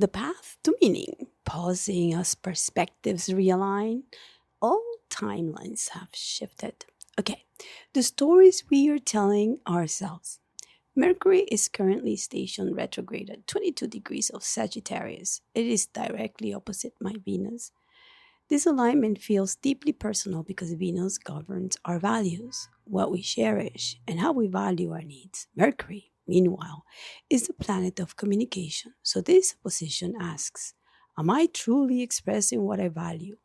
The path to meaning, pausing as perspectives realign, all timelines have shifted. Okay, the stories we are telling ourselves. Mercury is currently stationed retrograde at 22 degrees of Sagittarius. It is directly opposite my Venus. This alignment feels deeply personal because Venus governs our values, what we cherish, and how we value our needs. Mercury, meanwhile, is the planet of communication. So this position asks, am I truly expressing what I value?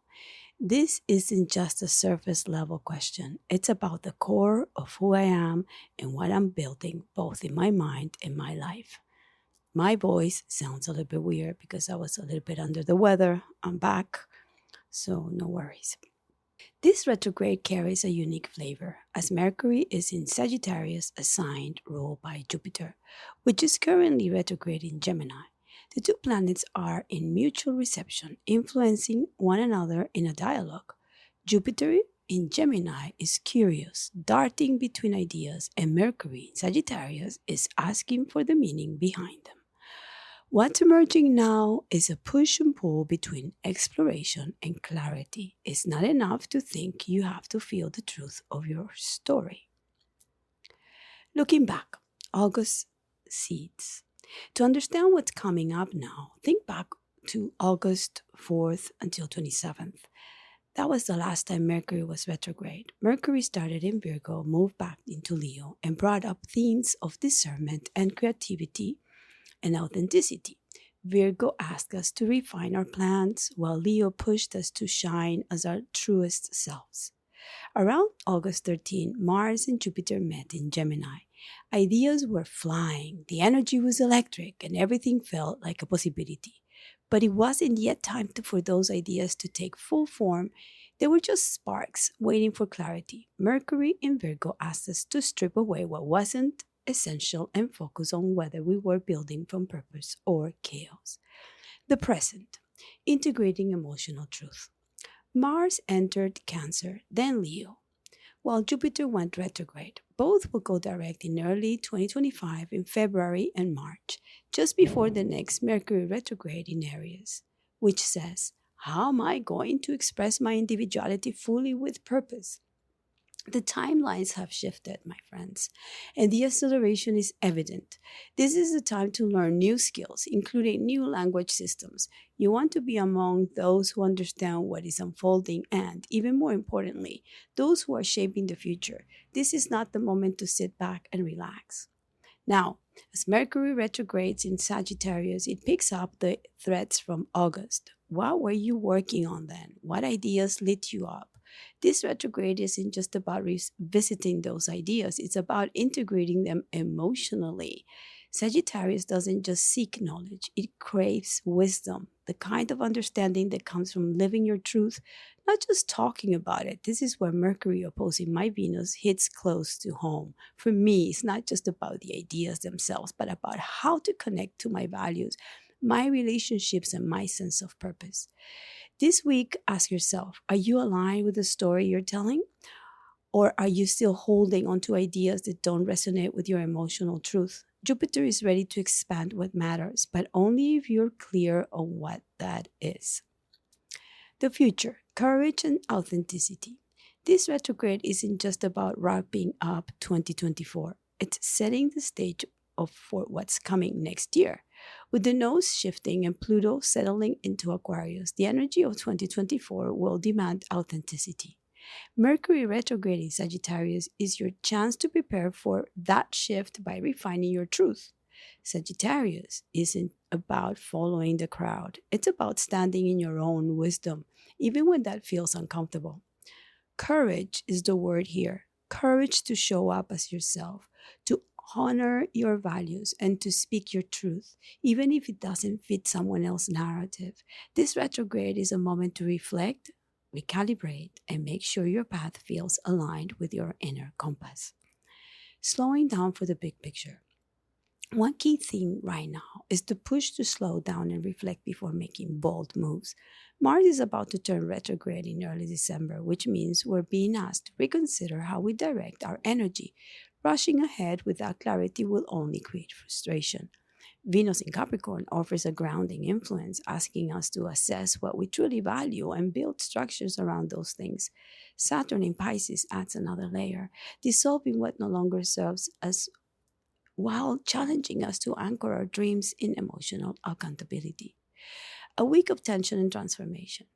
This isn't just a surface level question. It's about the core of who I am and what I'm building, both in my mind and my life. My voice sounds a little bit weird because I was a little bit under the weather. I'm back, so no worries. This retrograde carries a unique flavor, as Mercury is in Sagittarius, a sign ruled by Jupiter, which is currently retrograde in Gemini. The two planets are in mutual reception, influencing one another in a dialogue. Jupiter in Gemini is curious, darting between ideas, and Mercury in Sagittarius is asking for the meaning behind them. What's emerging now is a push and pull between exploration and clarity. It's not enough to think, you have to feel the truth of your story. Looking back, August seeds. To understand what's coming up now, think back to August 4th until 27th. That was the last time Mercury was retrograde. Mercury started in Virgo, moved back into Leo, and brought up themes of discernment and creativity and authenticity. Virgo asked us to refine our plans, while Leo pushed us to shine as our truest selves. Around August 13, Mars and Jupiter met in Gemini. Ideas were flying, the energy was electric, and everything felt like a possibility. But it wasn't yet time for those ideas to take full form. They were just sparks waiting for clarity. Mercury in Virgo asked us to strip away what wasn't essential and focus on whether we were building from purpose or chaos. The present, integrating emotional truth. Mars entered Cancer, then Leo, while Jupiter went retrograde. Both will go direct in early 2025 in February and March, just before the next Mercury retrograde in Aries, which says, how am I going to express my individuality fully with purpose? The timelines have shifted, my friends, and the acceleration is evident. This is the time to learn new skills, including new language systems. You want to be among those who understand what is unfolding and, even more importantly, those who are shaping the future. This is not the moment to sit back and relax. Now, as Mercury retrogrades in Sagittarius, it picks up the threads from August. What were you working on then? What ideas lit you up? This retrograde isn't just about revisiting those ideas, it's about integrating them emotionally. Sagittarius doesn't just seek knowledge, it craves wisdom, the kind of understanding that comes from living your truth, not just talking about it. This is where Mercury opposing my Venus hits close to home. For me, it's not just about the ideas themselves, but about how to connect to my values, my relationships, and my sense of purpose. This week, ask yourself, are you aligned with the story you're telling? Or are you still holding onto ideas that don't resonate with your emotional truth? Jupiter is ready to expand what matters, but only if you're clear on what that is. The future, courage and authenticity. This retrograde isn't just about wrapping up 2024. It's setting the stage for what's coming next year. With the nose shifting and Pluto settling into Aquarius, the energy of 2024 will demand authenticity. Mercury retrograde in Sagittarius is your chance to prepare for that shift by refining your truth. Sagittarius isn't about following the crowd, it's about standing in your own wisdom, even when that feels uncomfortable. Courage is the word here. Courage to show up as yourself, to honor your values, and to speak your truth, even if it doesn't fit someone else's narrative. This retrograde is a moment to reflect, recalibrate, and make sure your path feels aligned with your inner compass. Slowing down for the big picture. One key theme right now is the push to slow down and reflect before making bold moves. Mars is about to turn retrograde in early December, which means we're being asked to reconsider how we direct our energy. Rushing ahead without clarity will only create frustration. Venus in Capricorn offers a grounding influence, asking us to assess what we truly value and build structures around those things. Saturn in Pisces adds another layer, dissolving what no longer serves us while challenging us to anchor our dreams in emotional accountability. A week of tension and transformation.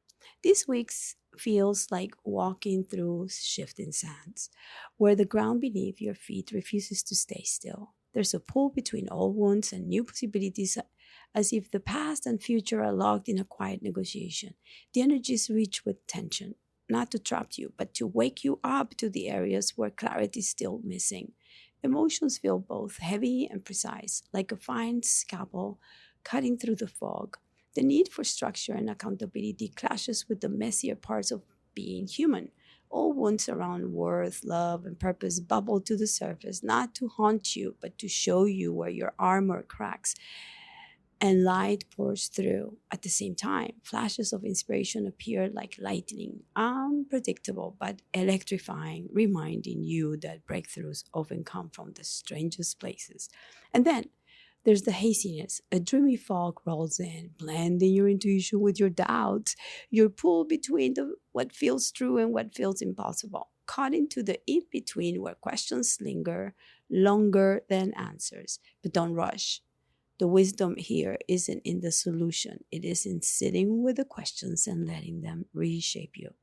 This week feels like walking through shifting sands, where the ground beneath your feet refuses to stay still. There's a pull between old wounds and new possibilities, as if the past and future are locked in a quiet negotiation. The energy is rich with tension, not to trap you, but to wake you up to the areas where clarity is still missing. Emotions feel both heavy and precise, like a fine scalpel cutting through the fog. The need for structure and accountability clashes with the messier parts of being human. All wounds around worth, love, and purpose bubble to the surface, not to haunt you, but to show you where your armor cracks and light pours through. At the same time, flashes of inspiration appear like lightning, unpredictable but electrifying, reminding you that breakthroughs often come from the strangest places. And then there's the haziness. A dreamy fog rolls in, blending your intuition with your doubts. You're pulled between what feels true and what feels impossible, caught into the in between where questions linger longer than answers. But don't rush. The wisdom here isn't in the solution, it is in sitting with the questions and letting them reshape you.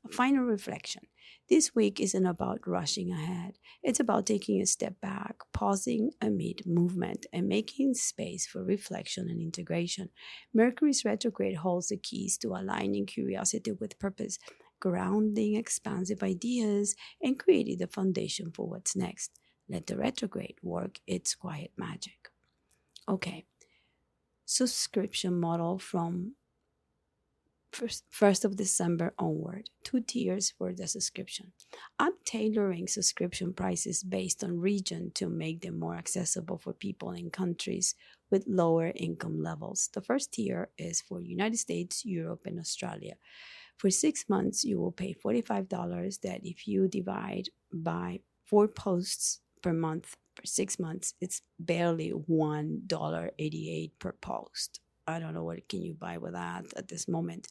A final reflection. This week isn't about rushing ahead. It's about taking a step back, pausing amid movement, and making space for reflection and integration. Mercury's retrograde holds the keys to aligning curiosity with purpose, grounding expansive ideas, and creating the foundation for what's next. Let the retrograde work its quiet magic. Okay, subscription model from 1st of December onward, 2 tiers for the subscription. I'm tailoring subscription prices based on region to make them more accessible for people in countries with lower income levels. The first tier is for United States, Europe, and Australia. For 6 months, you will pay $45 that if you divide by 4 posts per month for 6 months, it's barely $1.88 per post. I don't know what can you buy with that at this moment.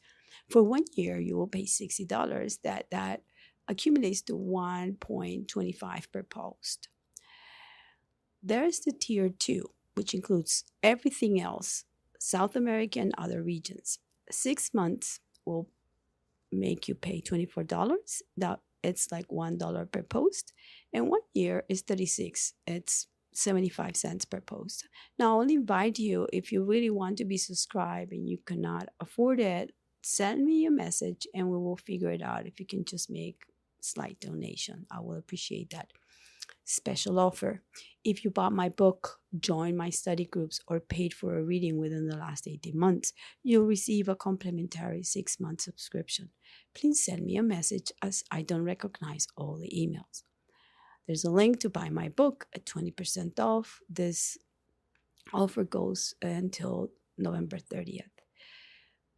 For 1 year, you will pay $60. That accumulates to 1.25 per post. There is the tier 2, which includes everything else, South America and other regions. 6 months will make you pay $24. That it's like $1 per post. And 1 year is 36. It's 75 cents per post. Now, I'll invite you, if you really want to be subscribed and you cannot afford it, send me a message and we will figure it out. If you can just make slight donation, I will appreciate that. Special offer. If you bought my book, joined my study groups, or paid for a reading within the last 18 months, you'll receive a complimentary 6-month subscription. Please send me a message as I don't recognize all the emails. There's a link to buy my book at 20% off. This offer goes until November 30th.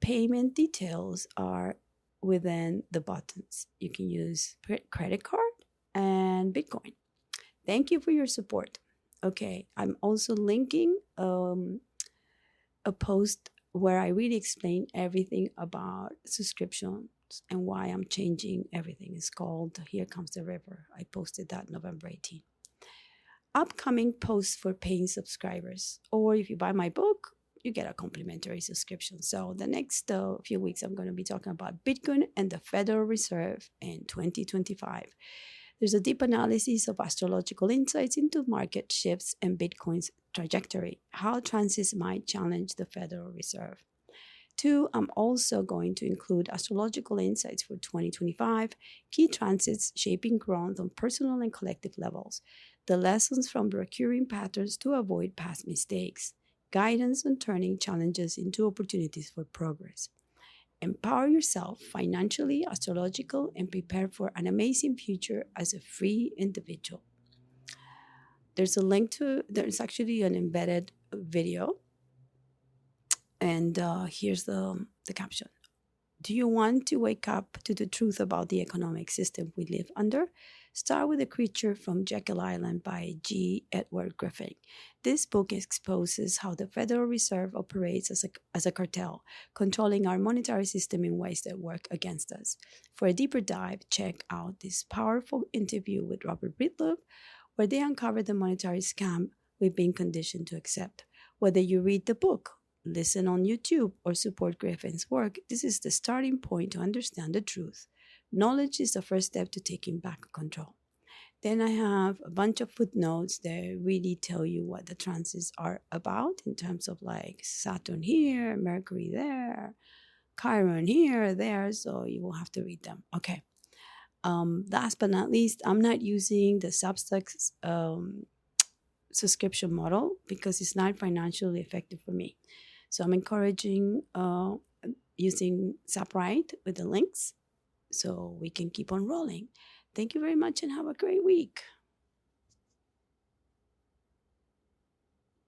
Payment details are within the buttons. You can use credit card and Bitcoin. Thank you for your support. Okay, I'm also linking a post where I really explain everything about subscriptions and why I'm changing everything. It's called Here Comes the River. I posted that November 18th. Upcoming posts for paying subscribers, or if you buy my book, you get a complimentary subscription. So the next few weeks, I'm going to be talking about Bitcoin and the Federal Reserve in 2025. There's a deep analysis of astrological insights into market shifts and Bitcoin's trajectory, how transits might challenge the Federal Reserve. 2, I'm also going to include astrological insights for 2025, key transits shaping growth on personal and collective levels, the lessons from recurring patterns to avoid past mistakes, guidance on turning challenges into opportunities for progress. Empower yourself financially, astrological, and prepare for an amazing future as a free individual. There's actually an embedded video, and here's the caption. Do you want to wake up to the truth about the economic system we live under? Start with A Creature from Jekyll Island by G. Edward Griffin. This book exposes how the Federal Reserve operates as a cartel, controlling our monetary system in ways that work against us. For a deeper dive, check out this powerful interview with Robert Breedlove, where they uncover the monetary scam we've been conditioned to accept. Whether you read the book, listen on YouTube, or support Griffin's work, this is the starting point to understand the truth. Knowledge is the first step to taking back control. Then I have a bunch of footnotes that really tell you what the transits are about in terms of like Saturn here, Mercury there, Chiron here, there. So you will have to read them. Okay. Last but not least, I'm not using the Substack subscription model because it's not financially effective for me. So I'm encouraging using Subscribe with the links so we can keep on rolling. Thank you very much and have a great week.